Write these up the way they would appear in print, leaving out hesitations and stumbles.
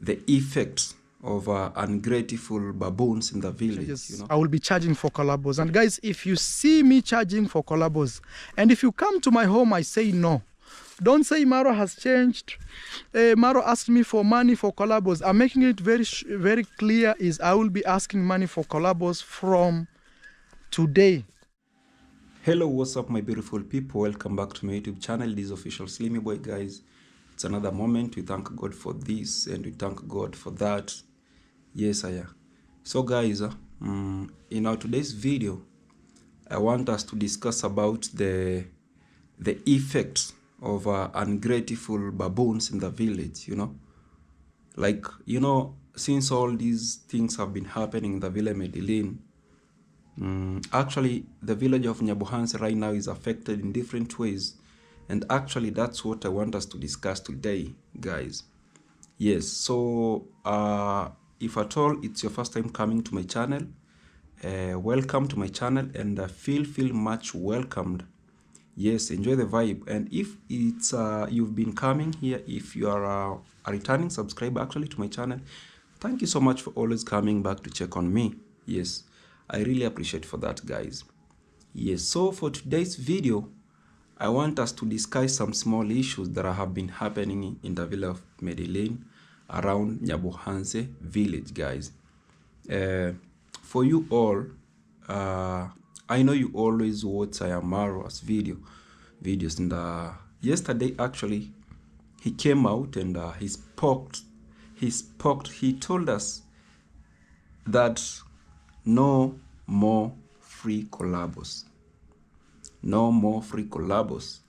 the effects of ungrateful baboons in the village. You know? I will be charging for COLLABOS. And guys, if you see me charging for COLLABOS, and if you come to my home, I say no. Don't say Maro has changed. Maro asked me for money for COLLABOS. I'm making it very clear is I will be asking money for COLLABOS from today. Hello, what's up my beautiful people? Welcome back to my YouTube channel. This is official Slimmy Boy, guys. It's another moment. We thank God for this and we thank God for that. Yes, I am. So guys, in our today's video, I want us to discuss about the effects of ungrateful baboons in the village, you know. Like, you know, since all these things have been happening in the village Medellin, actually the village of Nyabuhanse right now is affected in different ways. And actually that's what I want us to discuss today, guys. Yes, so if at all it's your first time coming to my channel, welcome to my channel and feel much welcomed. Yes, enjoy the vibe. And if it's you've been coming here, if you are a returning subscriber actually to my channel, thank you so much for always coming back to check on me. Yes, I really appreciate for that, guys. Yes, so for today's video, I want us to discuss some small issues that have been happening in the village of Medellin around Nyabuhanse village, guys. For you all, I know you always watch Maro's videos, and yesterday actually he came out and he told us that no more free COLLABOS. No more free COLLABOS.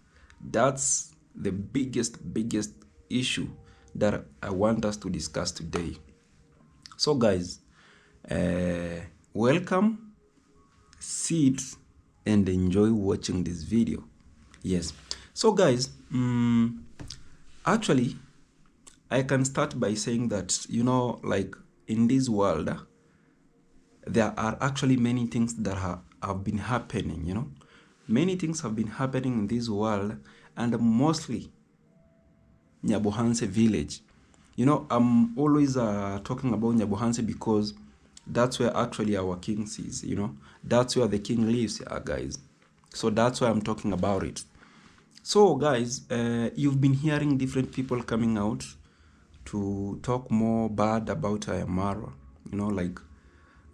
That's the biggest issue that I want us to discuss today. So guys, welcome, sit and enjoy watching this video. Yes, so guys, actually I can start by saying that, you know, like in this world there are actually many things that have been happening, you know. Many things have been happening in this world, and mostly Nyabuhanse village. You know, I'm always talking about Nyabuhanse because that's where actually our king is, you know. That's where the king lives, guys. So that's why I'm talking about it. So guys, you've been hearing different people coming out to talk more bad about Maro. You know, like,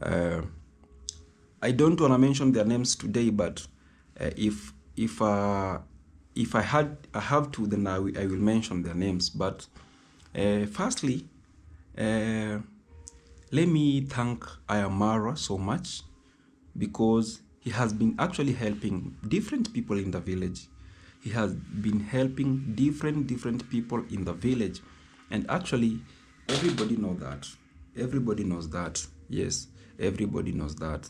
I don't want to mention their names today, but if I have to, then I will mention their names. But firstly, let me thank Maro so much, because he has been actually helping different people in the village. He has been helping different people in the village, and actually everybody knows that. Everybody knows that. Yes, everybody knows that.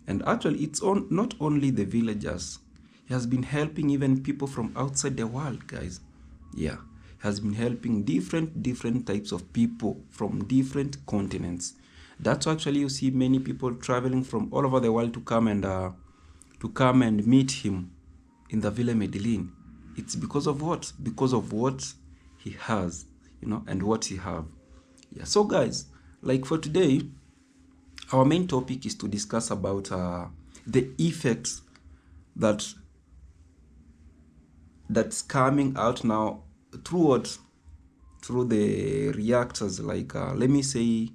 And actually it's not only the villagers. He has been helping even people from outside the world, guys. Yeah, he has been helping different types of people from different continents. That's actually you see many people traveling from all over the world to come and meet him in the Villa Medellin. It's because of what? Because of what he has, you know, and what he have. Yeah. So guys, like for today, our main topic is to discuss about the effects that's coming out now through the reactors, like let me say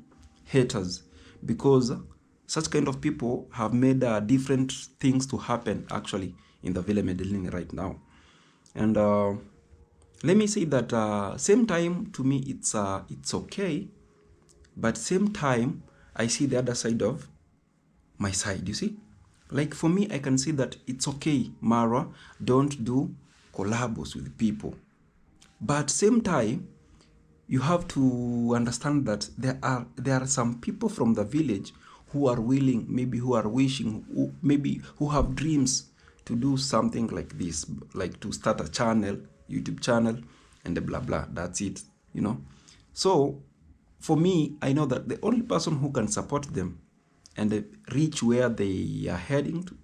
haters, because such kind of people have made different things to happen actually in the Villa Medellin right now. And let me say that same time to me it's okay, but same time I see the other side of my side, you see. Like for me, I can see that it's okay, Mara, don't do COLLABOS with people. But same time, you have to understand that there are some people from the village who are willing, maybe who are wishing, who have dreams to do something like this, like to start a channel, YouTube channel, and blah blah. That's it, you know. So for me, I know that the only person who can support them and reach where they are heading to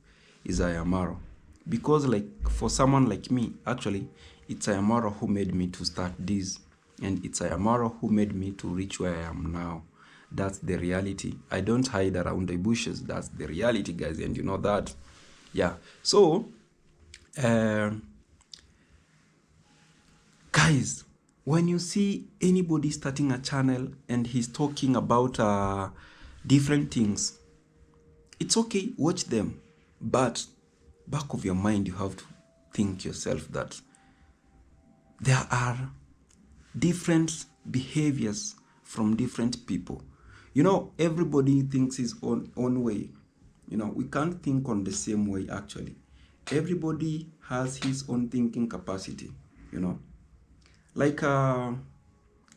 is Maro. Because like for someone like me, actually, it's Maro who made me to start this and it's Maro who made me to reach where I am now. That's the reality. I don't hide around the bushes. That's the reality, guys, and you know that. Yeah. So, guys, when you see anybody starting a channel and he's talking about different things, it's okay, watch them, but back of your mind you have to think yourself that there are different behaviors from different people. You know, everybody thinks his own way. You know, we can't think on the same way actually. Everybody has his own thinking capacity, you know. Like, let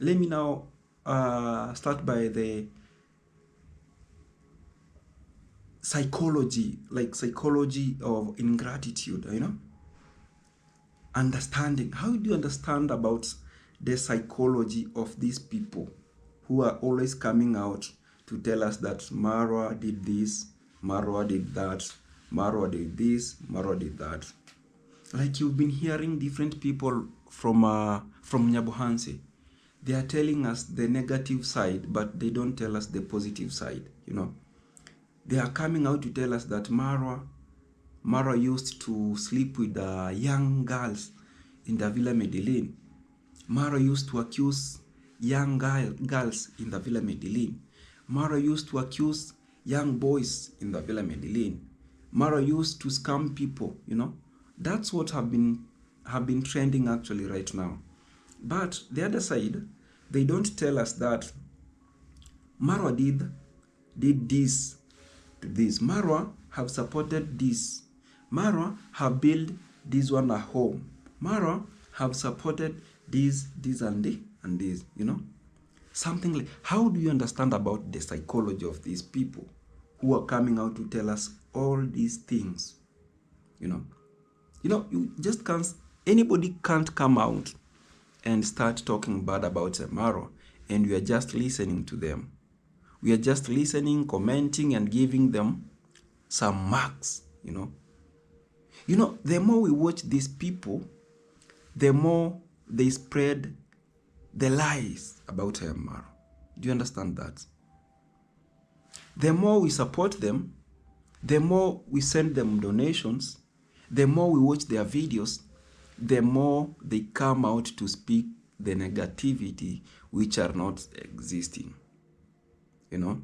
me now start by the psychology of ingratitude, you know. Understanding. How do you understand about the psychology of these people who are always coming out to tell us that Maro did this, Maro did that, Maro did this, Maro did that? Like, you've been hearing different people from Nyabohanse. They are telling us the negative side, but they don't tell us the positive side, you know. They are coming out to tell us that Maro used to sleep with young girls in the Villa Medellin. Maro used to accuse young girls in the Villa Medellin. Maro used to accuse young boys in the Villa Medellin. Maro used to scam people, you know. That's what have been trending actually right now. But the other side, they don't tell us that Maro did this to this. Maro have supported this. Maro have built this one a home. Maro have supported this and this, you know. Something like, how do you understand about the psychology of these people who are coming out to tell us all these things, you know? You know, you just can't, anybody can't come out and start talking bad about Maro, and we are just listening to them. We are just listening, commenting, and giving them some marks, you know. You know, the more we watch these people, the more they spread the lies about Maro. Do you understand that? The more we support them, the more we send them donations, the more we watch their videos, the more they come out to speak the negativity which are not existing, you know.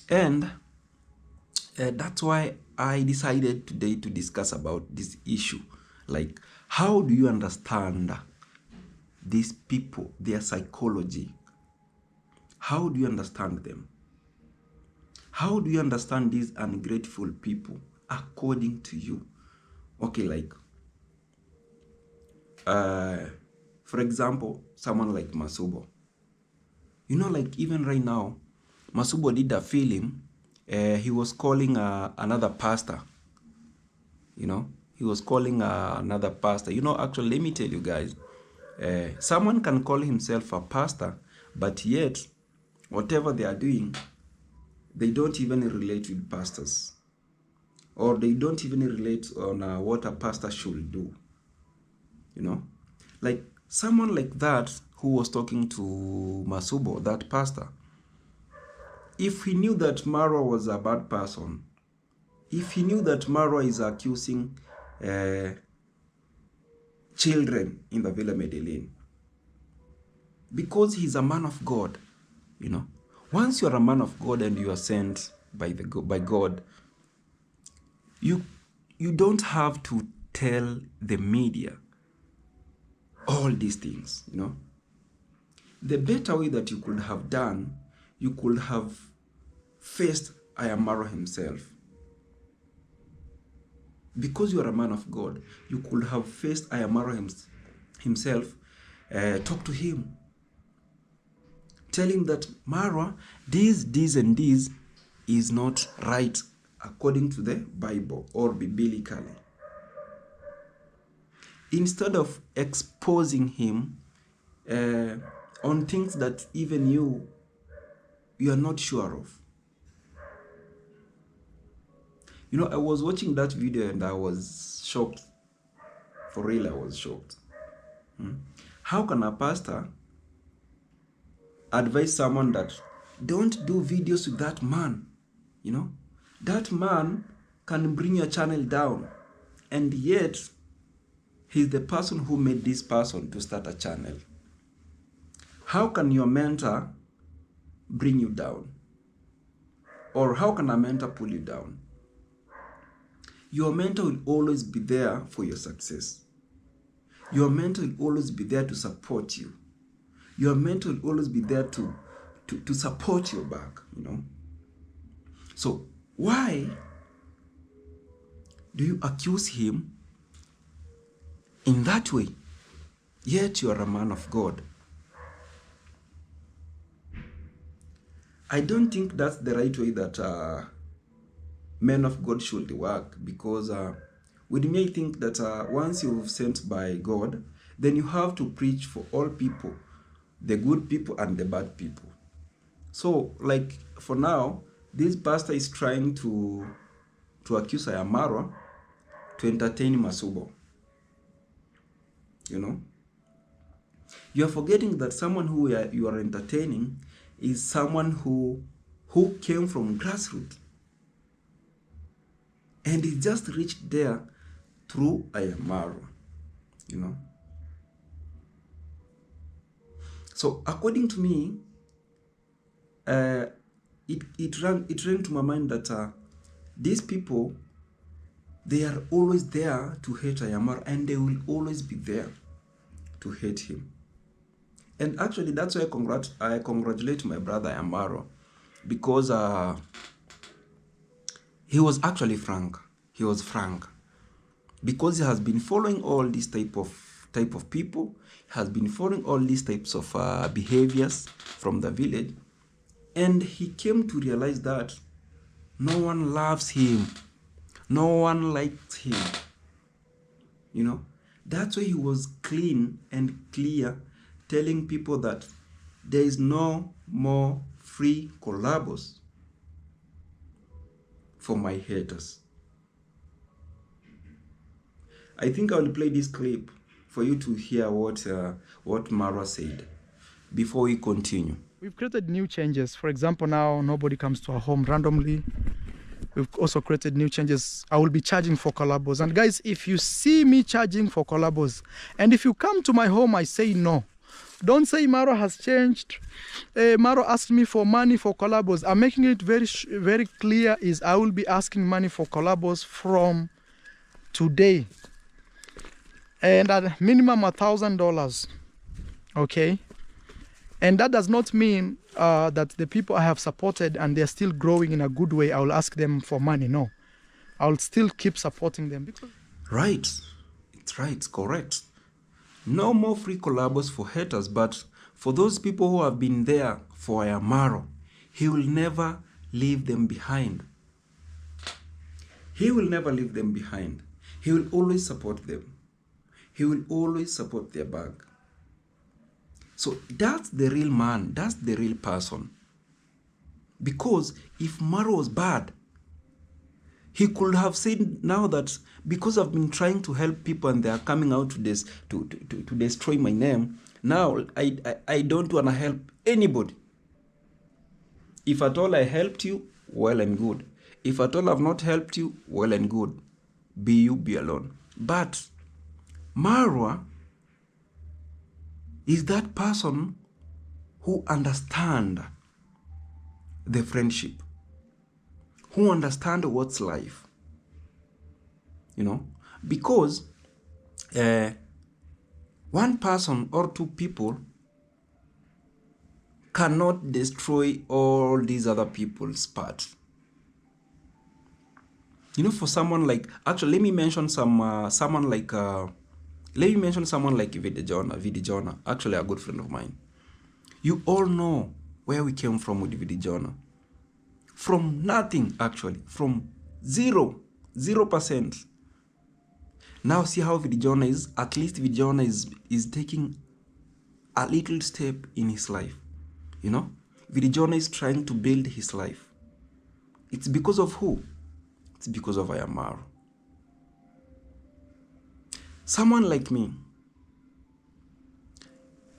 And that's why I decided today to discuss about this issue. Like, how do you understand these people, their psychology? How do you understand them? How do you understand these ungrateful people according to you? Okay, like, for example, someone like Masubo. You know, like, even right now, Masubo did a film. He was calling another pastor. You know, he was calling another pastor. You know, actually, let me tell you guys, someone can call himself a pastor, but yet, whatever they are doing, they don't even relate with pastors. Or they don't even relate on what a pastor should do. You know? Like, someone like that who was talking to Masubo, that pastor, if he knew that Maro was a bad person, if he knew that Maro is accusing children in the Villa Medellin, because he's a man of God, you know. Once you're a man of God and you are sent by God, you don't have to tell the media all these things, you know. The better way that you could have done, you could have faced Maro himself. Because you are a man of God, you could have faced Maro himself, talk to him. Tell him that Maro, this and this is not right according to the Bible or biblically. Instead of exposing him on things that even you are not sure of. You know, I was watching that video and I was shocked. For real, I was shocked. How can a pastor advise someone that don't do videos with that man? You know, that man can bring your channel down, and yet he's the person who made this person to start a channel. How can your mentor bring you down? Or how can a mentor pull you down? Your mentor will always be there for your success. Your mentor will always be there to support you. Your mentor will always be there to support your back, you know. So why do you accuse him in that way? Yet you are a man of God. I don't think that's the right way that men of God should work, because with me, I think that once you're sent by God, then you have to preach for all people, the good people and the bad people. So, like, for now, this pastor is trying to accuse Maro to entertain Masubo. You know? You are forgetting that someone who you are entertaining is someone who came from grassroots. And he just reached there through Maro, you know. So according to me, it ran to my mind that these people, they are always there to hate Maro, and they will always be there to hate him. And actually, that's why I congratulate my brother Maro, because he was actually frank. He was frank, because he has been following all these type of people. He has been following all these types of behaviors from the village, and he came to realize that no one loves him, no one likes him. You know, that's why he was clean and clear, telling people that there is no more free COLLABOS for my haters. I think I will play this clip for you to hear what Maro said before we continue. We've created new changes. For example, now nobody comes to our home randomly. We've also created new changes. I will be charging for COLLABOS. And guys, if you see me charging for COLLABOS, and if you come to my home, I say no. Don't say Maro has changed. Maro asked me for money for COLLABOS. I'm making it very clear is I will be asking money for COLLABOS from today. And at minimum $1,000. Okay? And that does not mean that the people I have supported and they're still growing in a good way, I will ask them for money. No. I will still keep supporting them. Right. It's right. It's correct. No more free COLLABOS for haters, but for those people who have been there for Maro, he will never leave them behind. He will never leave them behind. He will always support them. He will always support their back. So that's the real man. That's the real person. Because if Maro was bad, he could have said now that because I've been trying to help people and they are coming out to destroy my name, now I don't want to help anybody. If at all I helped you, well and good. If at all I've not helped you, well and good. Be you, be alone. But Maro is that person who understands the friendship, who understands what's life. You know, because one person or two people cannot destroy all these other people's parts. You know, for someone like, actually, let me mention someone like Vidijona, actually a good friend of mine. You all know where we came from with Vidijona. From nothing, actually, from 0%. Now see how Vidijona is. At least Vidijona is taking a little step in his life. You know, Vidijona is trying to build his life. It's because of who? It's because of Maro. Someone like me,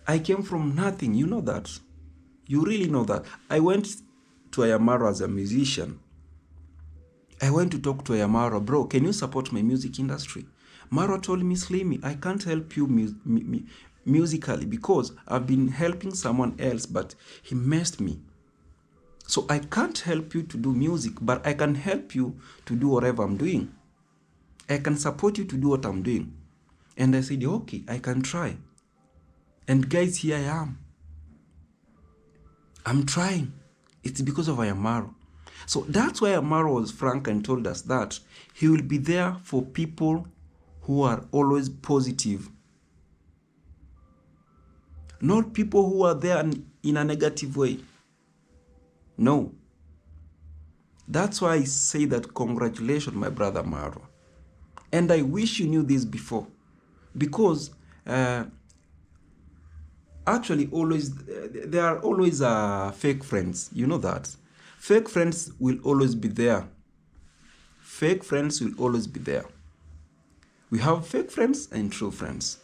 I came from nothing. You know that. You really know that. I went to Maro as a musician. I went to talk to Maro, bro, can you support my music industry? Maro told me, Slimmy, I can't help you musically because I've been helping someone else, but he messed me. So I can't help you to do music, but I can help you to do whatever I'm doing. I can support you to do what I'm doing. And I said, okay, I can try. And guys, here I am. I'm trying. It's because of Maro. So that's why Maro was frank and told us that he will be there for people who are always positive. Not people who are there in a negative way. No. That's why I say that congratulations, my brother Maro. And I wish you knew this before. Because actually always, there are always fake friends. You know that. Fake friends will always be there. Fake friends will always be there. We have fake friends and true friends.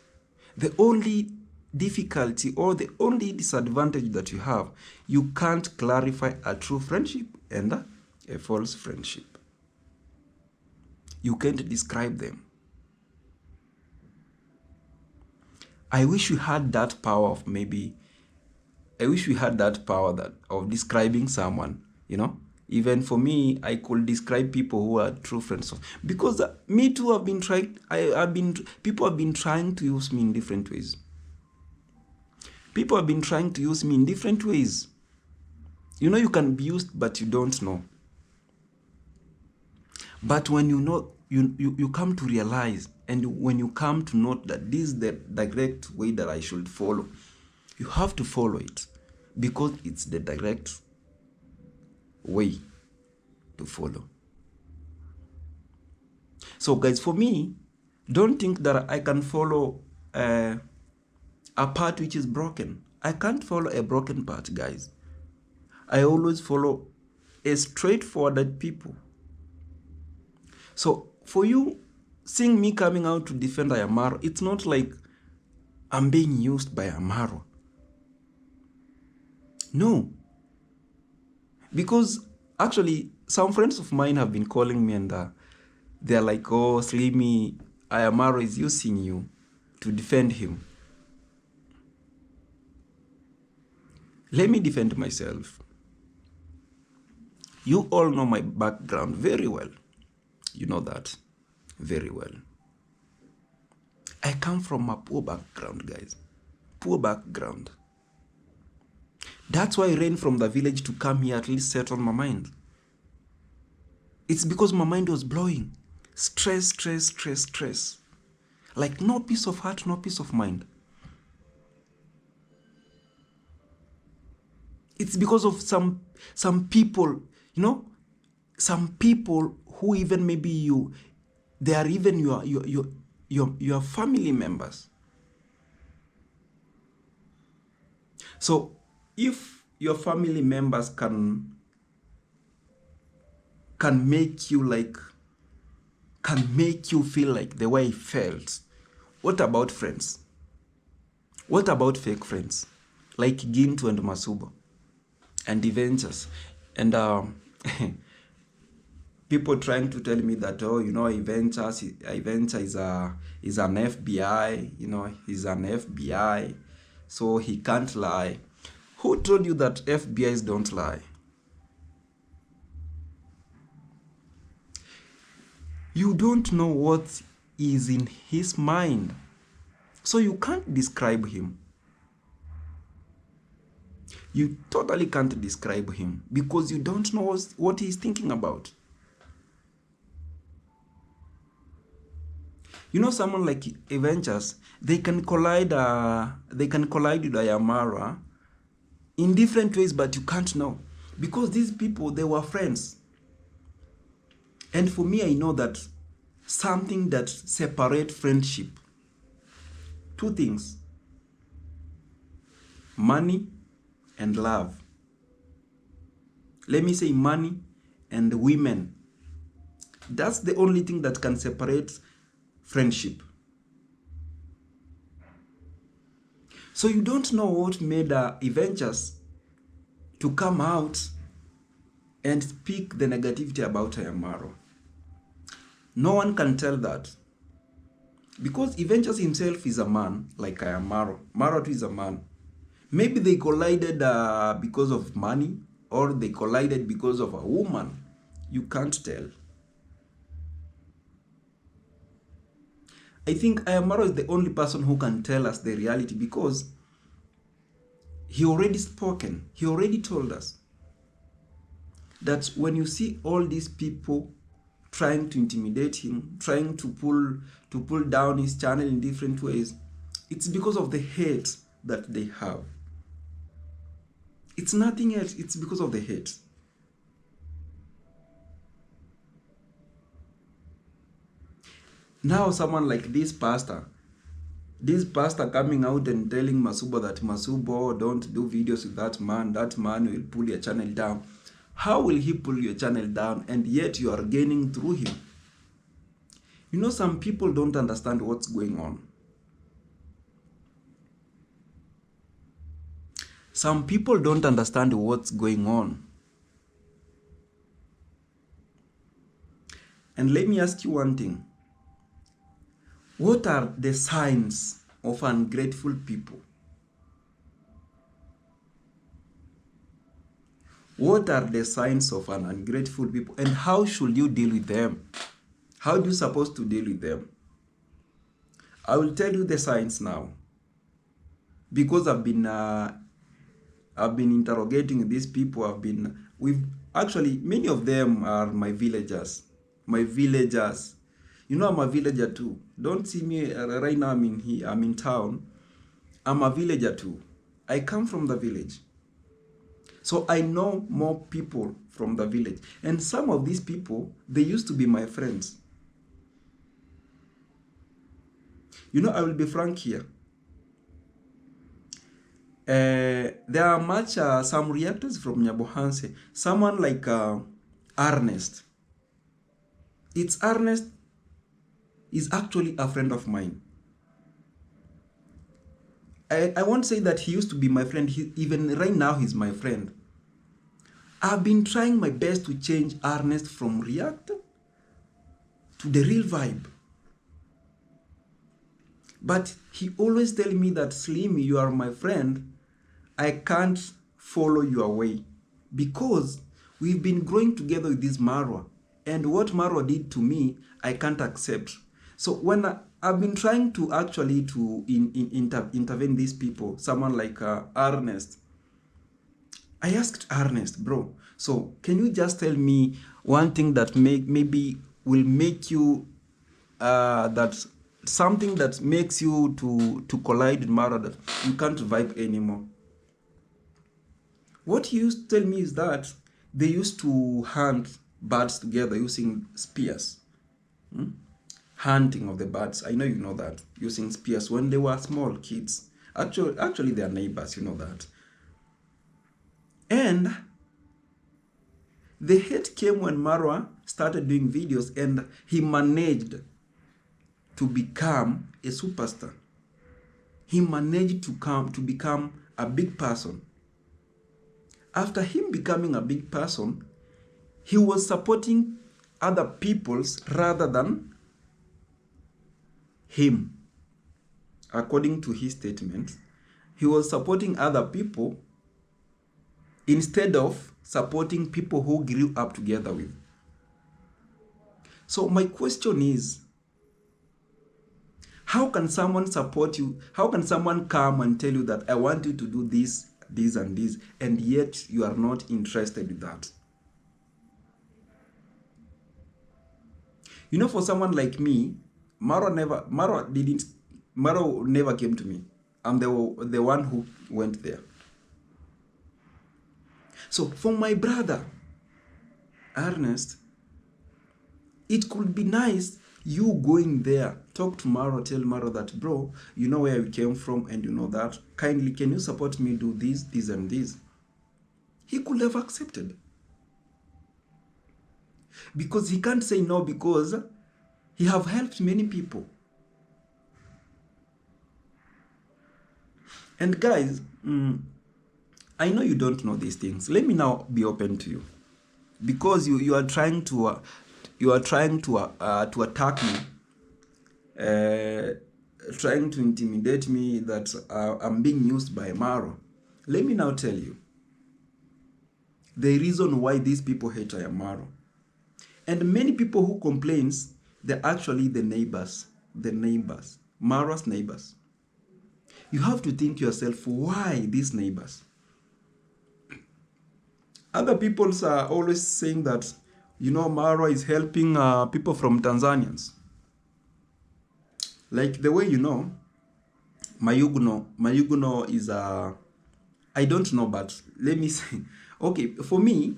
The only difficulty or the only disadvantage that you have, you can't clarify a true friendship and a false friendship. You can't describe them. I wish we had that power of of describing someone, you know. Even for me, I could describe people who are true friends. Because me too have been trying, people have been trying to use me in different ways. People have been trying to use me in different ways. You know, you can be used, but you don't know. But when you know, you come to realize, and when you come to note that this is the direct way that I should follow, you have to follow it because it's the direct way to follow. So guys, for me, don't think that I can follow a part which is broken. I can't follow a broken part, guys. I always follow a straightforward people. So for you, seeing me coming out to defend Maro, it's not like I'm being used by Maro. No. Because actually, some friends of mine have been calling me and they're like, oh, Slimy, Maro is using you to defend him. Let me defend myself. You all know my background very well. You know that very well. I come from a poor background, guys. Poor background. That's why I ran from the village to come here, at least settle my mind. It's because my mind was blowing. Stress, stress, stress, stress. Like no peace of heart, no peace of mind. It's because of some people, you know, some people who even maybe they are even your family members. So if your family members can make you feel like the way I felt, what about friends? What about fake friends like Gintu and Masubo and Adventures and people trying to tell me that, oh, you know, Adventure is an FBI, you know, he's an FBI, so he can't lie. Who told you that FBIs don't lie? You don't know what is in his mind, so you can't describe him. You totally can't describe him because you don't know what he's thinking about. You know, someone like Avengers, they can collide with Maro in different ways, but you can't know. Because these people, they were friends. And for me, I know that something that separates friendship. Two things. Money and love. Let me say money and women. That's the only thing that can separate friendship. So you don't know what made Avengers to come out and speak the negativity about Maro. No one can tell that. Because Avengers himself is a man, like I am Maro. Maro too is a man. Maybe they collided because of money, or they collided because of a woman. You can't tell. I think Maro is the only person who can tell us the reality, because he already spoken. He already told us that when you see all these people trying to intimidate him, trying to pull down his channel in different ways, it's because of the hate that they have. It's nothing else. It's because of the hate. Now someone like this pastor coming out and telling Masubo that, Masubo, don't do videos with that man will pull your channel down. How will he pull your channel down, and yet you are gaining through him? You know, some people don't understand what's going on. Some people don't understand what's going on. And let me ask you one thing. What are the signs of ungrateful people? What are the signs of an ungrateful people, and how should you deal with them? How do you supposed to deal with them? I will tell you the signs now, because I've been interrogating these people. Actually, many of them are my villagers. You know, I'm a villager too. Don't see me right now. I'm in town. I'm a villager too. I come from the village. So I know more people from the village. And some of these people, they used to be my friends. You know, I will be frank here. There are some reactors from Nyabohanse. Someone like Ernest. Ernest is actually a friend of mine. I won't say that he used to be my friend. Even right now, he's my friend. I've been trying my best to change Ernest from reactor to the real vibe. But he always tells me that, Slim, you are my friend. I can't follow your way, because we've been growing together with this Maro. And what Maro did to me, I can't accept. So when I've been trying to actually intervene these people, someone like Ernest, I asked Ernest, bro, so can you just tell me one thing that maybe will make you, that something that makes you to collide with Maro, that you can't vibe anymore? What he used to tell me is that they used to hunt birds together using spears. Hunting of the birds. I know you know that. Using spears when they were small kids. Actually they are neighbors, you know that. And the hate came when Maro started doing videos, and he managed to become a superstar. He managed to become a big person. After him becoming a big person, he was supporting other people's rather than him. According to his statement, he was supporting other people instead of supporting people who grew up together with. So my question is, how can someone support you? How can someone come and tell you that I want you to do this, this and this, and yet you are not interested in that? You know, for someone like me, Maro never came to me. I'm the one who went there. So for my brother, Ernest, it could be nice you going there, talk to Maro, tell Maro that, bro, you know where we came from, and you know that, kindly can you support me do this, this and this? He could have accepted. Because he can't say no, because he have helped many people. And guys, I know you don't know these things. Let me now be open to you, because you are trying to attack me, trying to intimidate me that I'm being used by Maro. Let me now tell you the reason why these people hate Maro. And many people who complains, they're actually the neighbors, Maro's neighbors. You have to think yourself, why these neighbors? Other people are always saying that, Maro is helping people from Tanzanians. Like the way Mayuguno is I don't know, but let me say, okay, for me,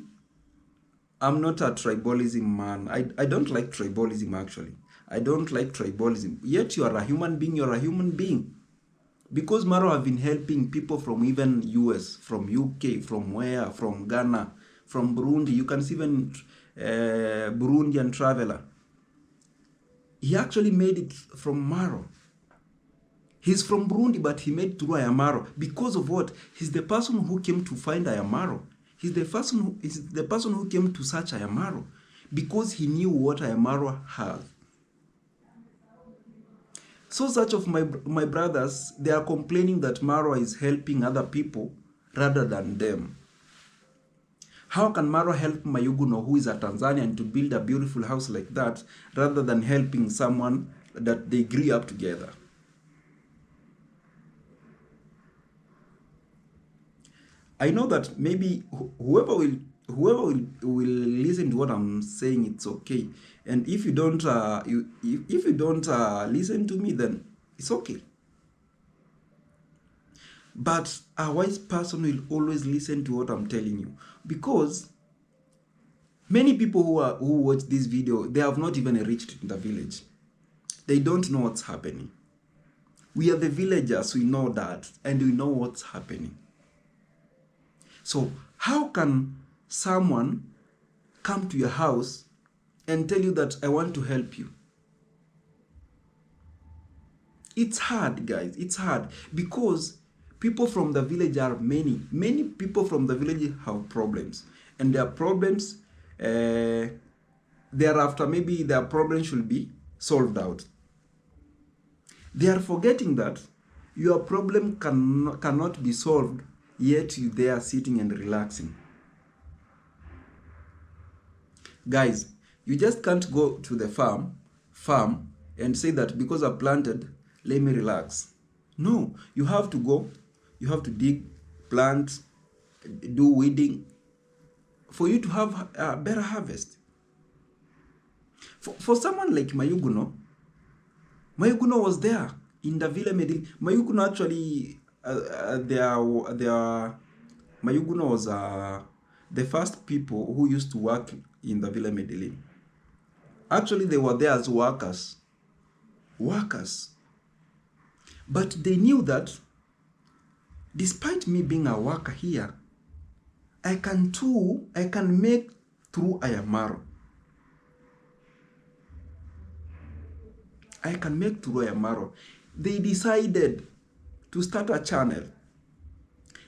I'm not a tribalism man. I don't like tribalism, actually. I don't like tribalism. Yet you are a human being. Because Maro have been helping people from even US, from UK, from where, from Ghana, from Burundi. You can see even Burundian traveler. He actually made it from Maro. He's from Burundi, but he made through Maro. Because of what? He's the person who came to find Maro. He's the person who came to search Maro, because he knew what Maro has. So such of my brothers, they are complaining that Maro is helping other people rather than them. How can Maro help Mayuguno, who is a Tanzanian, to build a beautiful house like that, rather than helping someone that they grew up together? I know that maybe whoever will listen to what I'm saying, it's okay. And if you don't listen to me, then it's okay. But a wise person will always listen to what I'm telling you, because many people who watch this video, they have not even reached the village. They don't know what's happening. We are the villagers, we know that, and we know what's happening. So how can someone come to your house and tell you that I want to help you? It's hard, guys. It's hard, because people from the village are many. Many people from the village have problems, and their problems, thereafter, maybe their problems should be solved out. They are forgetting that your problem cannot be solved, yet you there sitting and relaxing. Guys, you just can't go to the farm and say that because I planted, let me relax. No, you have to go, you have to dig, plant, do weeding for you to have a better harvest. For someone like Mayuguno was there in the Villa Medellin. Mayuguno actually, Mayuguno was the first people who used to work in the Villa Medellin. Actually, they were there as workers. But they knew that despite me being a worker here, I can make through Maro. I can make through Maro. They decided to start a channel.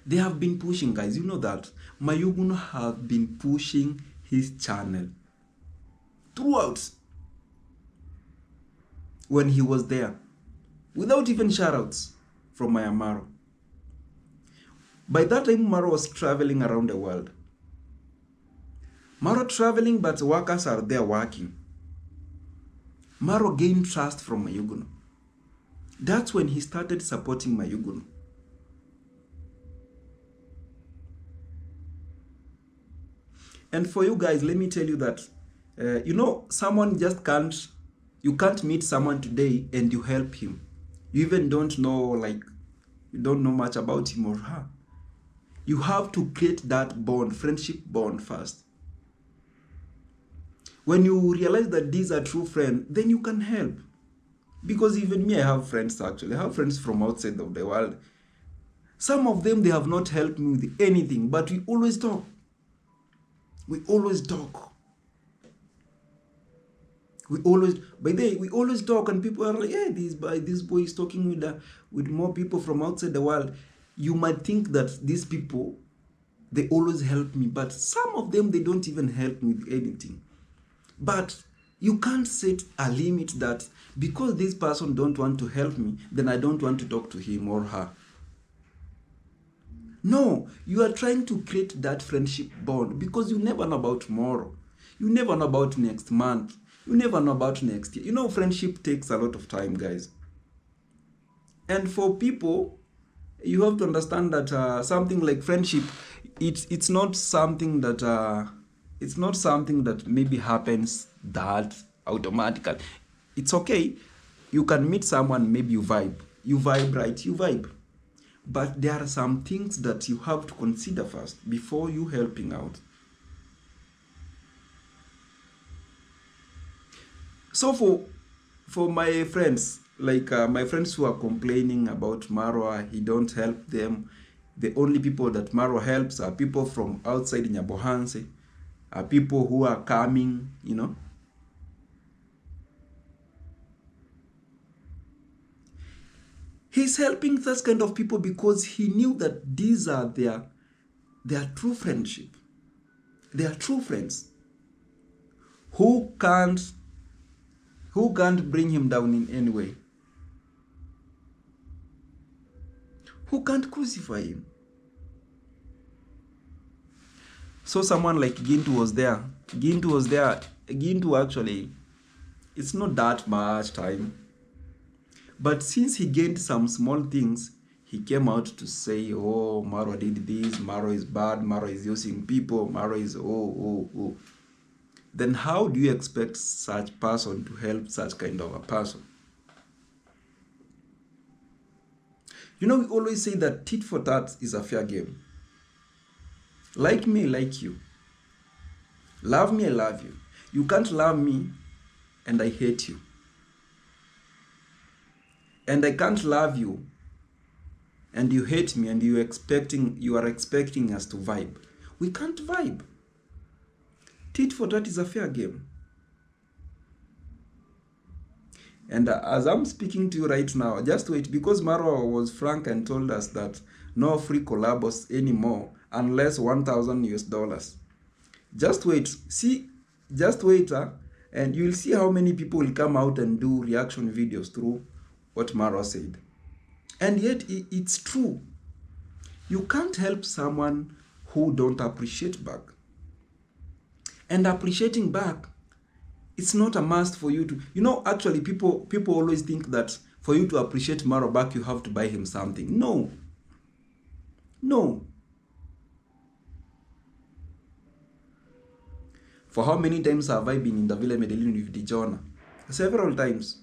They have been pushing, guys. You know that Mayuguno have been pushing his channel throughout when he was there, without even shoutouts from Maro. By that time, Maro was traveling around the world. Maro traveling, but workers are there working. Maro gained trust from Mayuguno. That's when he started supporting Mayuguno. And for you guys, let me tell you that, someone just you can't meet someone today and you help him. You even don't know, you don't know much about him or her. You have to create that bond, friendship bond first. When you realize that these are true friends, then you can help. Because even me, I have friends actually. I have friends from outside of the world. Some of them, they have not helped me with anything, but we always talk. We always talk. We always talk, and people are like, hey, this boy is talking with more people from outside the world. You might think that these people, they always help me, but some of them, they don't even help me with anything. But you can't set a limit that because this person don't want to help me, then I don't want to talk to him or her. No, you are trying to create that friendship bond because you never know about tomorrow. You never know about next month. You never know about next year. You know, friendship takes a lot of time, guys. And for people, you have to understand that something like friendship, it's not something that maybe happens that automatically. It's okay. You can meet someone, maybe you vibe, right? You vibe. But there are some things that you have to consider first before you helping out. So for my friends, like my friends who are complaining about Maro, he don't help them. The only people that Maro helps are people from outside Nyabohanse, are people who are coming, you know. He's helping such kind of people because he knew that these are their true friendship. They are true friends. Who can't bring him down in any way? Who can't crucify him? So someone like Gintu was there. Gintu actually, it's not that much time. But since he gained some small things, he came out to say, oh, Maro did this, Maro is bad, Maro is using people, Maro is oh. Then how do you expect such person to help such kind of a person? You know, we always say that tit for tat is a fair game. Like me, like you. Love me, I love you. You can't love me and I hate you. And I can't love you and you hate me and you are expecting us to vibe. We can't vibe. Tit for tat is a fair game. And as I'm speaking to you right now, just wait, because Maro was frank and told us that no free COLLABOS anymore unless $1,000. Just wait. Just wait, and you'll see how many people will come out and do reaction videos through what Maro said. And yet it's true. You can't help someone who don't appreciate back. And appreciating back, it's not a must for you to, you know, actually people always think that for you to appreciate Maro back, you have to buy him something. No. For how many times have I been in the Villa Medellin with Dijona? Several times.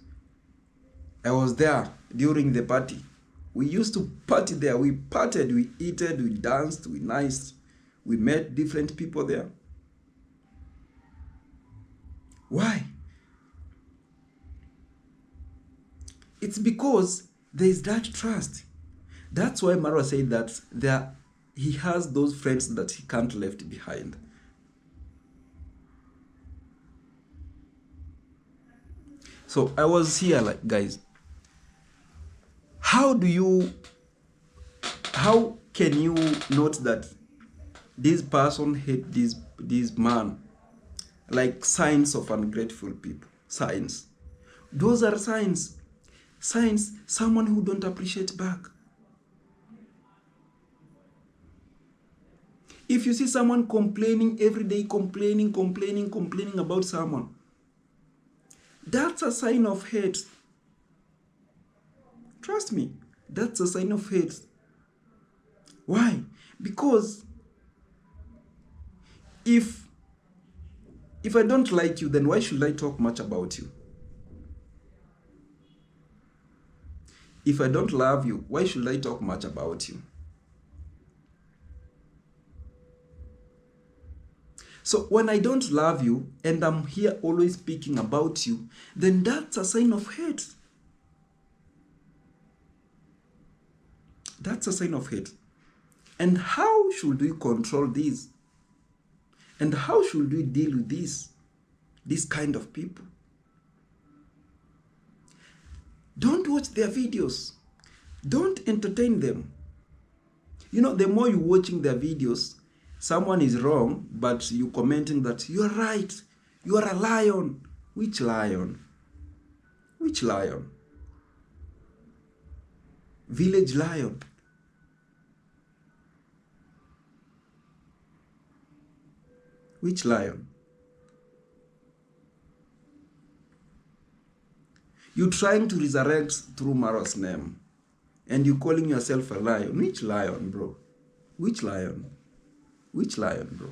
I was there during the party. We used to party there. We partied, we eated, we danced, we niced. We met different people there. Why? It's because there is that trust. That's why Maro said that he has those friends that he can't left behind. So I was here, like, guys, how can you note that this person hate this man? Like signs of ungrateful people. Signs. Those are signs. Signs, someone who don't appreciate back. If you see someone complaining every day, complaining about someone, that's a sign of hate. Trust me, that's a sign of hate. Why? Because if I don't like you, then why should I talk much about you? If I don't love you, why should I talk much about you? So when I don't love you and I'm here always speaking about you, then that's a sign of hate. That's a sign of hate. And how should we control this? And how should we deal with this kind of people? Don't watch their videos. Don't entertain them. You know, the more you watching their videos, someone is wrong, but you commenting that you're right, you are a lion. Which lion? Which lion? Village lion. Which lion? You trying to resurrect through Maro's name, and you calling yourself a lion. Which lion, bro? Which lion? Which lion, bro?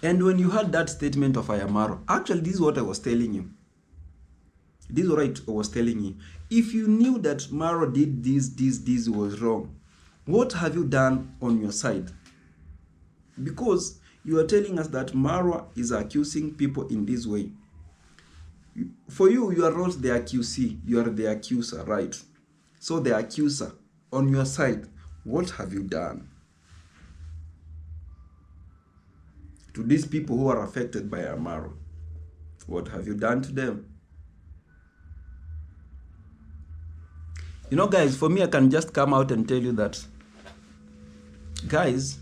And when you heard that statement of Maro, actually this is what I was telling you. This is what I was telling you. If you knew that Maro did this was wrong, what have you done on your side? Because you are telling us that Maro is accusing people in this way. For you, you are not the accusee, you are the accuser, right? So the accuser, on your side, what have you done to these people who are affected by Maro? What have you done to them? You know, guys, for me, I can just come out and tell you that, guys,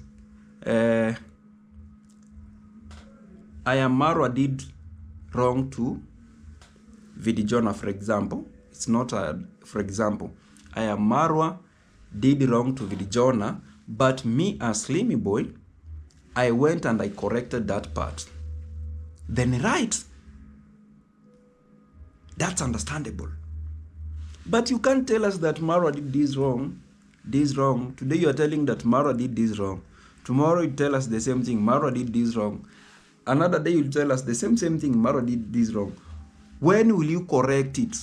Maro did wrong to Vidijona, for example. It's not a, for example, Maro did wrong to Vidijona, but me as Slimmy Boy, I went and I corrected that part. Then right, that's understandable. But you can't tell us that Maro did this wrong, this wrong. Today you are telling that Maro did this wrong. Tomorrow you tell us the same thing, Maro did this wrong. Another day you tell us the same thing, Maro did this wrong. When will you correct it?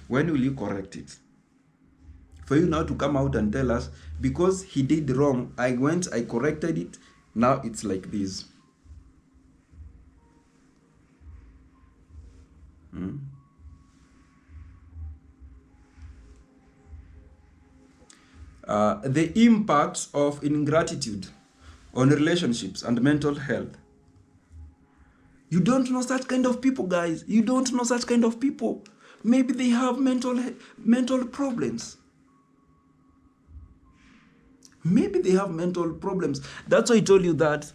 When will you correct it? For you now to come out and tell us, because he did wrong, I went, I corrected it, now it's like this. The impacts of ingratitude on relationships and mental health. You don't know such kind of people, guys. You don't know such kind of people. Maybe they have mental problems. Maybe they have mental problems. That's why I told you that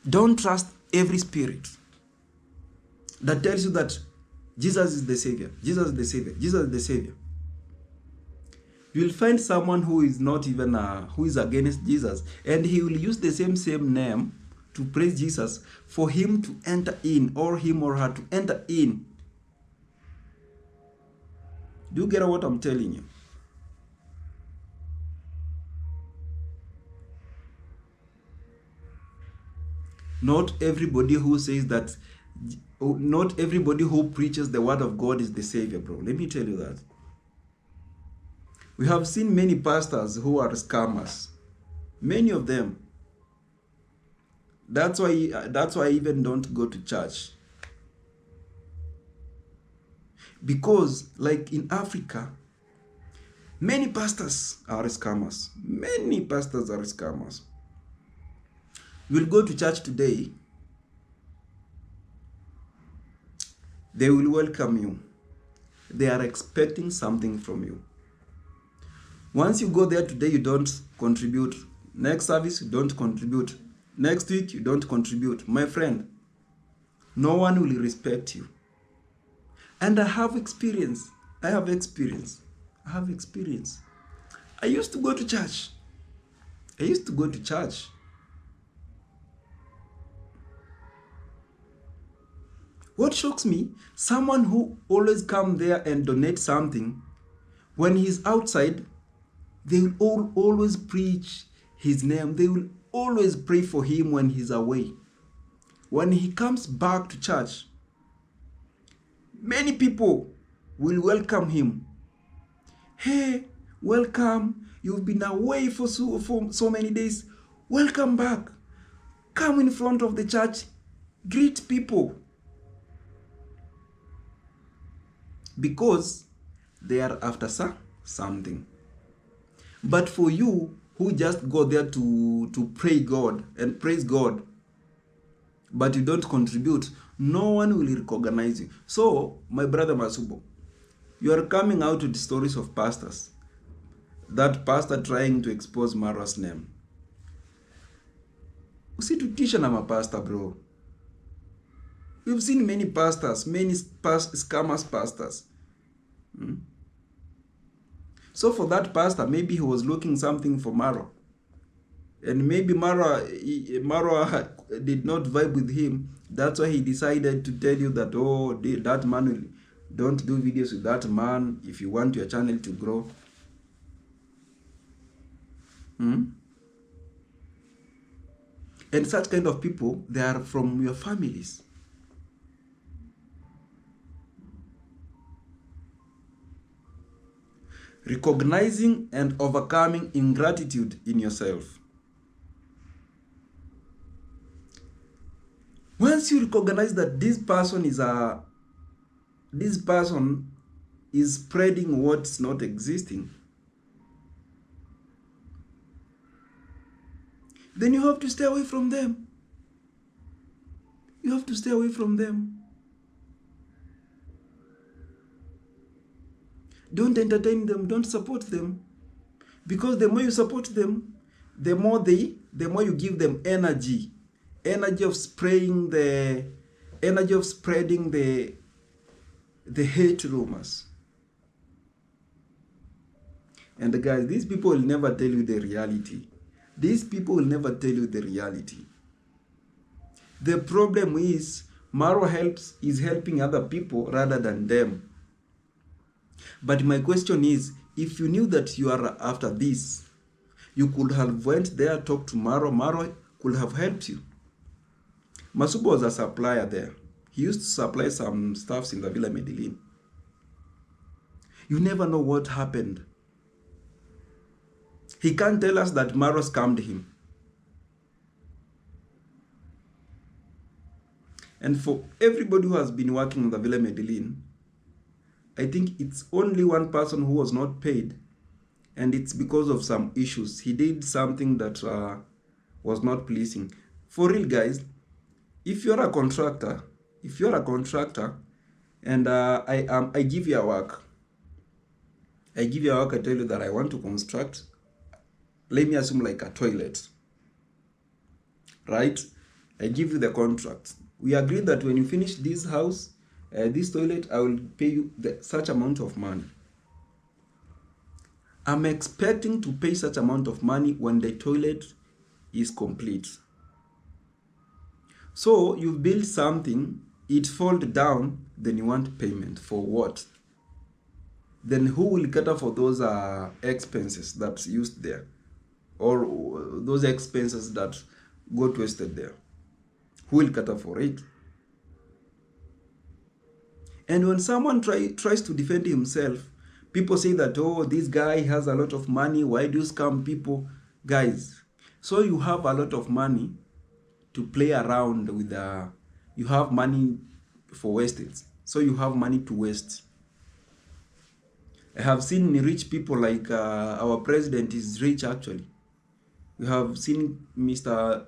don't trust every spirit that tells you that Jesus is the Savior, Jesus is the Savior, Jesus is the Savior. You will find someone who is not even, who is against Jesus, and he will use the same name to praise Jesus for him to enter in, or him or her to enter in. Do you get what I'm telling you? Not everybody who says that, not everybody who preaches the word of God is the Savior, bro. Let me tell you that. We have seen many pastors who are scammers. Many of them. That's why I even don't go to church. Because, like in Africa, many pastors are scammers. Many pastors are scammers. You'll go to church today, they will welcome you. They are expecting something from you. Once you go there today, you don't contribute. Next service, you don't contribute. Next week, you don't contribute. My friend, no one will respect you. And I have experience. I have experience. I used to go to church. What shocks me, someone who always come there and donate something, when he's outside, they will always preach his name. They will always pray for him when he's away. When he comes back to church, many people will welcome him. Hey, welcome. You've been away for so many days. Welcome back. Come in front of the church. Greet people. Because they are after something. But for you who just go there to pray God and praise God, but you don't contribute, no one will recognize you. So, my brother Masubo, You are coming out with stories of pastors. That pastor trying to expose Maro's name. Usitutisha na mapasta, bro. We've seen many pastors, many scammers pastors. So for that pastor, maybe he was looking something for Maro. And maybe Maro did not vibe with him. That's why he decided to tell you that, oh, that man will, don't do videos with that man if you want your channel to grow. And such kind of people, they are from your families. Recognizing and overcoming ingratitude in yourself. Once you recognize that this person is spreading what's not existing, then you have to stay away from them. You have to stay away from them. Don't entertain them, don't support them. Because the more you support them, the more you give them energy. Energy of spreading the hate rumors. And guys, these people will never tell you the reality. These people will never tell you the reality. The problem is Maro is helping other people rather than them. But my question is, if you knew that you are after this, you could have went there, talked to Maro. Maro could have helped you. Masubo was a supplier there. He used to supply some stuffs in the Villa Medellin. You never know what happened. He can't tell us that Maro scammed him. And for everybody who has been working in the Villa Medellin, I think it's only one person who was not paid, and it's because of some issues. He did something that was not pleasing. For real, guys, if you're a contractor, and I give you a work, I tell you that I want to construct, let me assume like a toilet, right? I give you the contract. We agree that when you finish this house, this toilet, I will pay you such amount of money. I'm expecting to pay such amount of money when the toilet is complete. So you build something, it falls down, then you want payment for what? Then who will cater for those expenses that's used there? Or those expenses that got wasted there? Who will cater for it? And when someone tries to defend himself, people say that, oh, this guy has a lot of money. Why do you scam people? Guys, so you have a lot of money to play around with. You have money for wastage. So you have money to waste. I have seen rich people like our president is rich actually. We have seen Mr.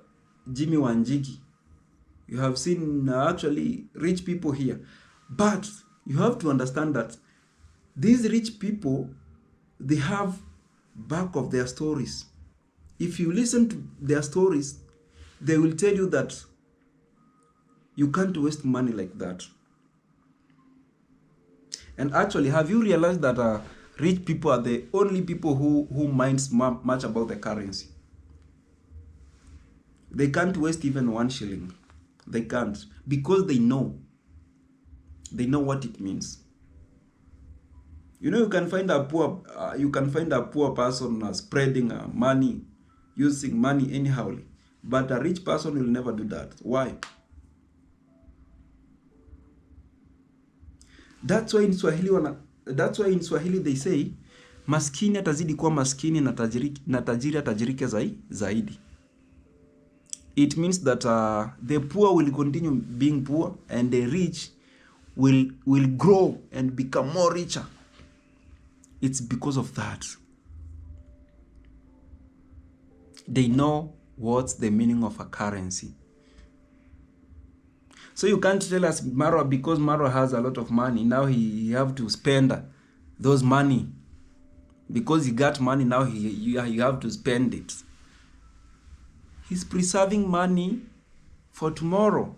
Jimmy Wanjigi. You have seen actually rich people here. But you have to understand that these rich people, they have back of their stories. If you listen to their stories, they will tell you that you can't waste money like that. And actually, have you realized that rich people are the only people who minds much about the currency? They can't waste even 1 shilling. They can't, because they know what it means. You know, you can find a poor person spreading money, using money anyhow, but a rich person will never do that. Why? That's why in Swahili they say maskini atazidi kuwa maskini na tajiri atajirike zaidi. It means that the poor will continue being poor and the rich will grow and become more richer. It's because of that. They know what's the meaning of a currency. So you can't tell us Maro, because Maro has a lot of money, now he have to spend those money. Because he got money, now you have to spend it. He's preserving money for tomorrow,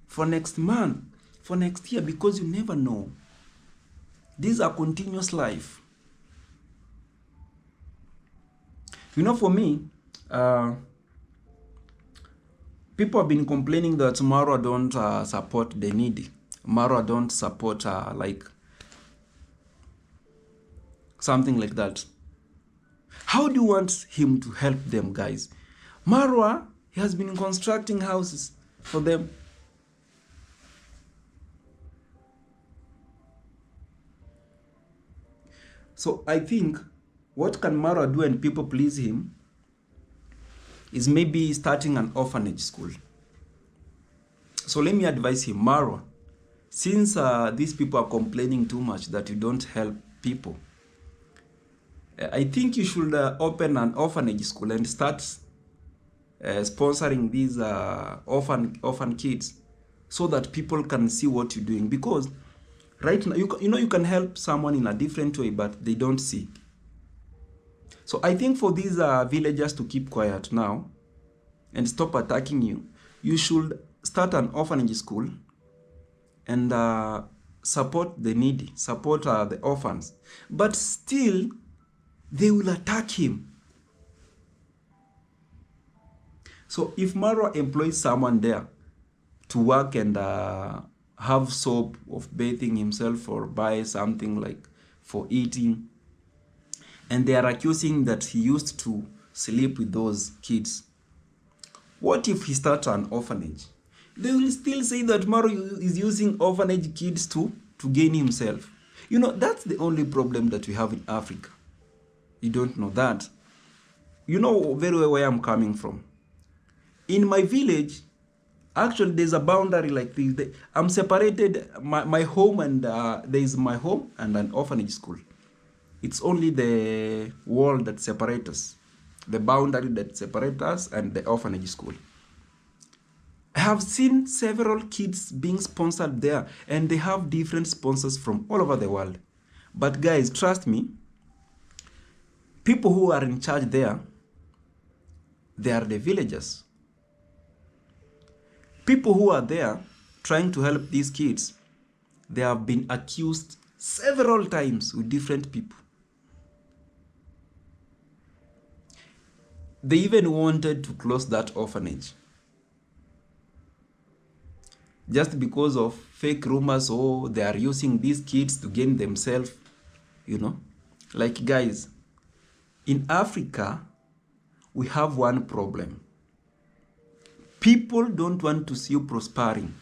for next month, for next year, because you never know. These are continuous life. You know, for me, people have been complaining that Maro don't support the needy. Maro don't support like something like that. How do you want him to help them, guys? Maro, he has been constructing houses for them. So I think what can Maro do and people please him is maybe starting an orphanage school. So let me advise him, Maro, since these people are complaining too much that you don't help people, I think you should open an orphanage school and start sponsoring these orphan kids so that people can see what you're doing. Because right now, you can help someone in a different way, but they don't see. So I think for these villagers to keep quiet now and stop attacking you, you should start an orphanage school and support the needy, support the orphans. But still, they will attack him. So if Maro employs someone there to work and have soap of bathing himself or buy something like for eating, and they are accusing that he used to sleep with those kids, what if he starts an orphanage? They will still say that Maro is using orphanage kids to gain himself. You know, that's the only problem that we have in Africa. You don't know that. You know very well where I'm coming from. In my village, actually, there's a boundary like this. I'm separated, my home, and there's my home and an orphanage school. It's only the wall that separates us, the boundary that separates us and the orphanage school. I have seen several kids being sponsored there, and they have different sponsors from all over the world. But guys, trust me, people who are in charge there, they are the villagers. People who are there trying to help these kids, they have been accused several times with different people. They even wanted to close that orphanage just because of fake rumors, or they are using these kids to gain themselves, you know. Like, guys, in Africa, we have one problem. People don't want to see you prospering.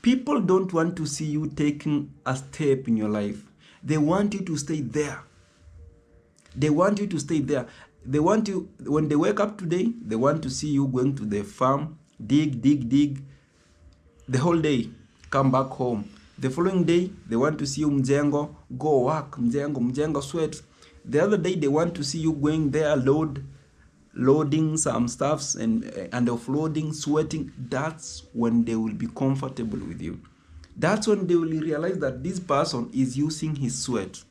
People don't want to see you taking a step in your life. They want you to stay there. They want you to stay there. They want you, when they wake up today, they want to see you going to the farm, dig the whole day, come back home. The following day, they want to see you mjengo, go work, mjengo, sweat. The other day, they want to see you going there, loading some stuffs and offloading, sweating. That's when they will be comfortable with you. That's when they will realize that this person is using his sweat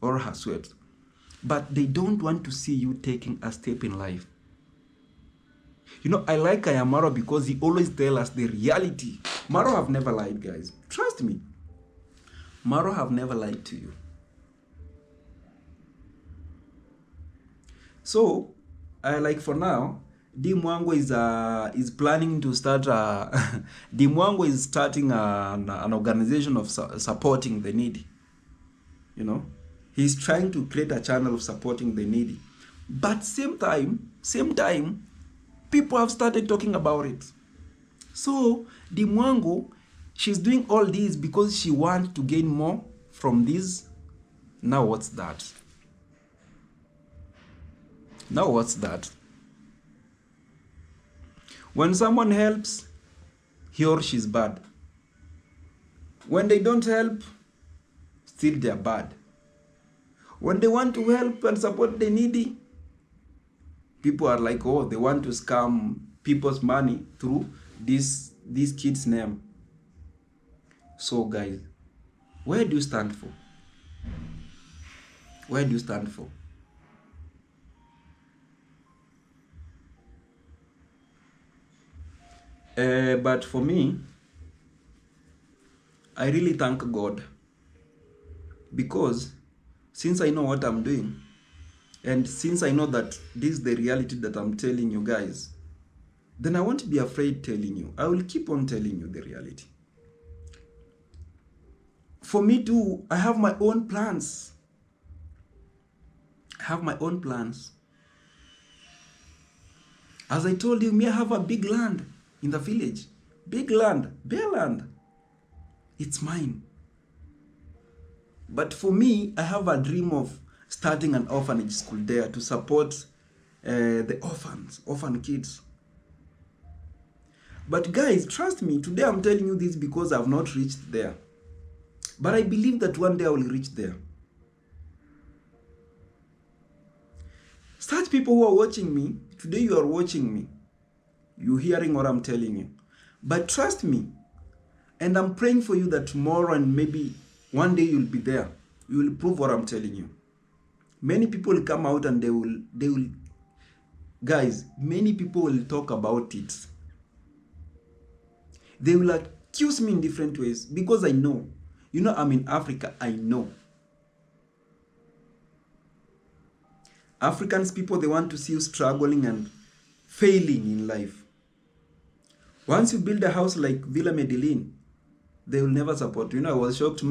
or her sweat. But they don't want to see you taking a step in life. You know, I like Maro because he always tells us the reality. Maro have never lied, guys. Trust me. Maro have never lied to you. So, like for now, Dimwango is planning to start. Dimwango is starting an organization of supporting the needy. You know, he's trying to create a channel of supporting the needy. But same time, people have started talking about it. So Dimwango, she's doing all this because she wants to gain more from this. Now what's that? Now what's that? When someone helps, he or she's bad. When they don't help, still they're bad. When they want to help and support the needy, people are like, oh, they want to scam people's money through this kid's name. So guys, where do you stand for? Where do you stand for? But for me, I really thank God, because since I know what I'm doing, and since I know that this is the reality that I'm telling you guys, then I won't be afraid telling you. I will keep on telling you the reality. For me too, I have my own plans. I have my own plans. As I told you, me, I have a big land in the village. Big land, bare land. It's mine. But for me, I have a dream of starting an orphanage school there to support the orphan kids. But guys, trust me, today I'm telling you this because I've not reached there. But I believe that one day I will reach there. Such people who are watching me, today you are watching me. You're hearing what I'm telling you. But trust me, and I'm praying for you that tomorrow and maybe one day you'll be there. You will prove what I'm telling you. Many people will come out and they will, guys, many people will talk about it. They will accuse me in different ways because I know. You know, I'm in Africa, I know. Africans people, they want to see you struggling and failing in life. Once you build a house like Villa Medellin, they will never support you. You know, I was shocked.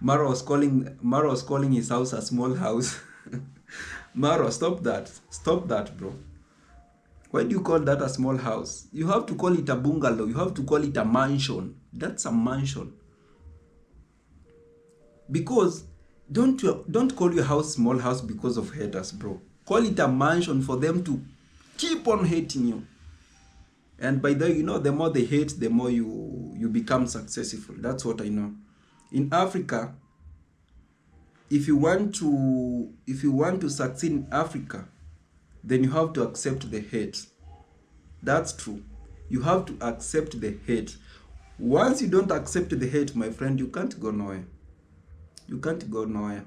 Maro was calling his house a small house. Maro, stop that. Stop that, bro. Why do you call that a small house? You have to call it a bungalow. You have to call it a mansion. That's a mansion. Because don't call your house small house because of haters, bro. Call it a mansion for them to keep on hating you. And by the way, you know, the more they hate, the more you become successful. That's what I know. In Africa, if you want to succeed in Africa, then you have to accept the hate. That's true. You have to accept the hate. Once you don't accept the hate, my friend, you can't go nowhere. You can't go nowhere.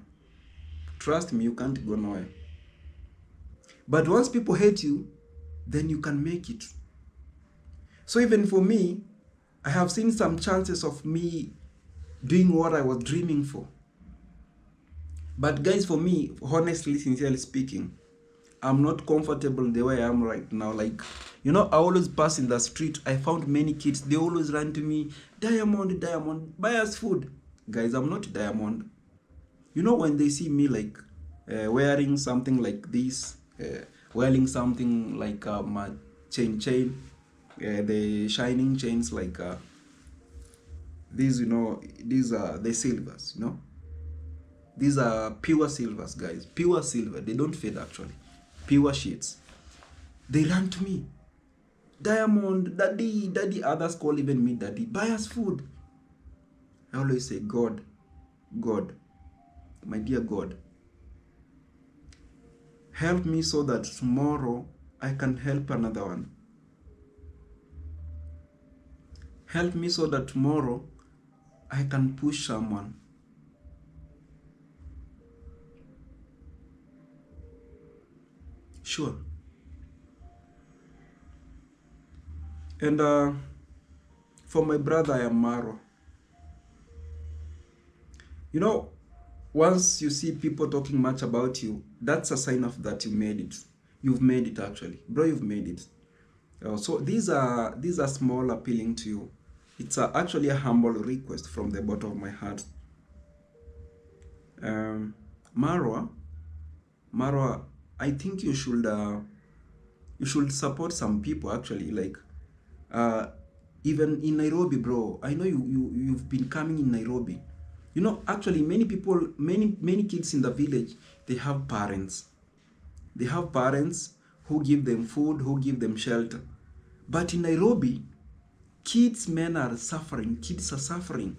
Trust me, you can't go nowhere. But once people hate you, then you can make it. So even for me, I have seen some chances of me doing what I was dreaming for. But guys, for me, honestly, sincerely speaking, I'm not comfortable the way I am right now. Like, you know, I always pass in the street. I found many kids. They always run to me, Diamond, Diamond, buy us food. Guys, I'm not Diamond. You know, when they see me like wearing something like this, wearing something like my chain, the shining chains like these, you know, these are the silvers, you know. These are pure silvers, guys. Pure silver. They don't fade, actually. Pure sheets. They run to me. Diamond, daddy, daddy. Others call even me daddy. Buy us food. I always say, God, God, my dear God, help me so that tomorrow I can help another one. Help me so that tomorrow I can push someone. Sure. And for my brother, I am Maro. You know, once you see people talking much about you, that's a sign of that you made it. You've made it, actually. Bro, you've made it. So these are small appealing to you. It's actually a humble request from the bottom of my heart. Maro, I think you should support some people, actually, like even in Nairobi, bro. I know you've been coming in Nairobi. You know, actually, many people, many kids in the village, they have parents. They have parents who give them food, who give them shelter. But in Nairobi, men are suffering. Kids are suffering.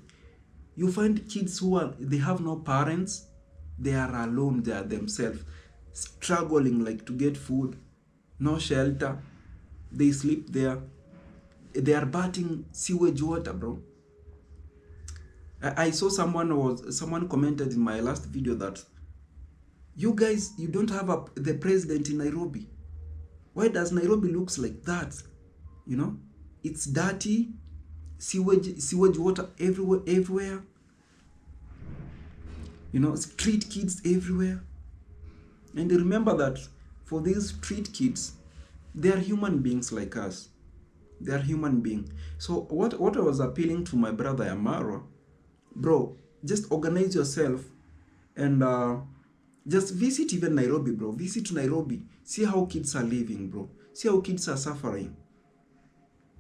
You find kids they have no parents. They are alone. They are themselves, struggling like to get food, no shelter. They sleep there. They are bathing sewage water, bro. I saw someone commented in my last video that You guys, you don't have the president in Nairobi. Why does Nairobi looks like that? You know, it's dirty, sewage water everywhere. You know, street kids everywhere. And remember that for these street kids, they are human beings like us. They are human beings. So what I was appealing to my brother Maro, bro, just organize yourself and just visit even Nairobi, bro. Visit Nairobi. See how kids are living, bro. See how kids are suffering.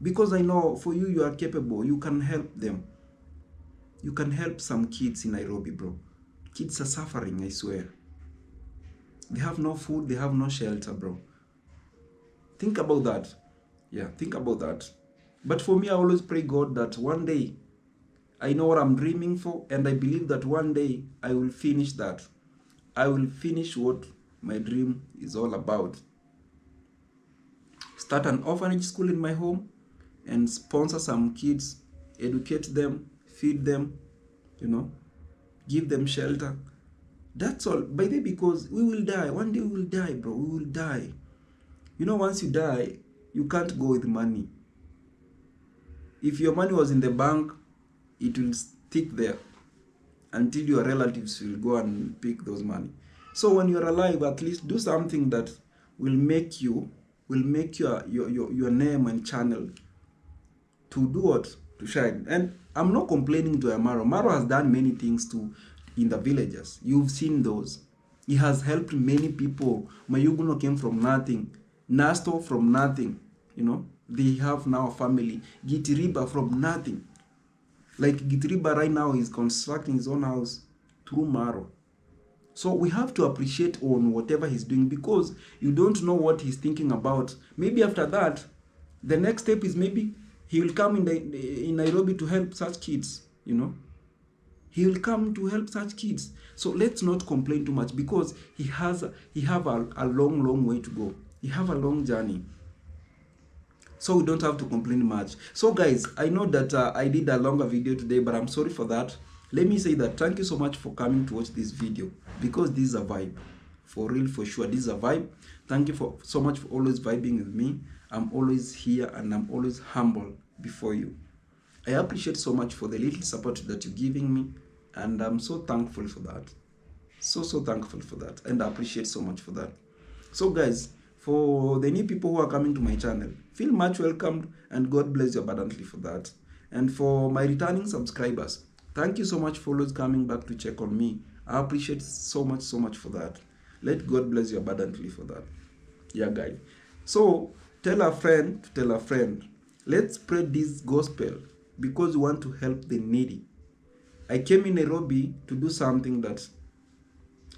Because I know for you, you are capable. You can help them. You can help some kids in Nairobi, bro. Kids are suffering, I swear. They have no food. They have no shelter, bro. Think about that. Yeah, think about that. But for me, I always pray God that one day, I know what I'm dreaming for, and I believe that one day I will finish that. I will finish what my dream is all about. Start an orphanage school in my home and sponsor some kids, educate them, feed them, you know, give them shelter. That's all. By the way, because we will die. One day we will die, bro. We will die. You know, once you die, you can't go with money. If your money was in the bank, it will stick there until your relatives will go and pick those money. So when you're alive, at least do something that will make your name and channel to do what? To shine. And I'm not complaining to Maro. Maro has done many things in the villages. You've seen those. He has helped many people. Mayuguno came from nothing. Nasto from nothing. You know, they have now a family. Gitiriba from nothing. Like Gitiriba right now is constructing his own house through Maro. So we have to appreciate on whatever he's doing, because you don't know what he's thinking about. Maybe after that, the next step is maybe he will come in Nairobi to help such kids, you know. He will come to help such kids. So let's not complain too much, because he have a long way to go. He have a long journey. So we don't have to complain much. So guys, I know that I did a longer video today, but I'm sorry for that. Let me say that thank you so much for coming to watch this video, because this is a vibe. For real, for sure, this is a vibe. Thank you so much for always vibing with me. I'm always here and I'm always humble before you. I appreciate so much for the little support that you're giving me, and I'm so thankful for that. So thankful for that, and I appreciate so much for that. So guys, for the new people who are coming to my channel, feel much welcomed, and God bless you abundantly for that. And for my returning subscribers, thank you so much for always coming back to check on me. I appreciate so much for that. Let God bless you abundantly for that. Yeah, guys. So tell a friend to tell a friend. Let's spread this gospel, because we want to help the needy. I came in Nairobi to do something that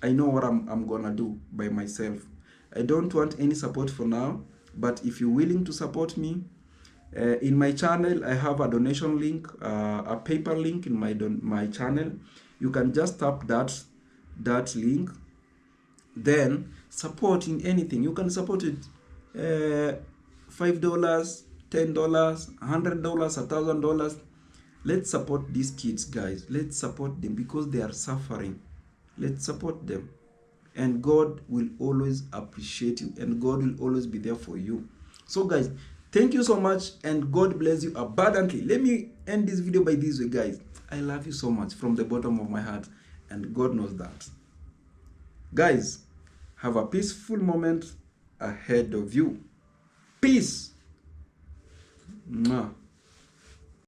I know what I'm gonna do by myself. I don't want any support for now, but if you're willing to support me, in my channel, I have a donation link, a PayPal link in my channel. You can just tap that link, then support in anything. You can support it $5, $10, $100, $1,000. Let's support these kids, guys. Let's support them, because they are suffering. Let's support them. And God will always appreciate you, and God will always be there for you. So guys, thank you so much, and God bless you abundantly. Let me end this video by this way, guys. I love you so much from the bottom of my heart, and God knows that. Guys, have a peaceful moment ahead of you. Peace. Mwah.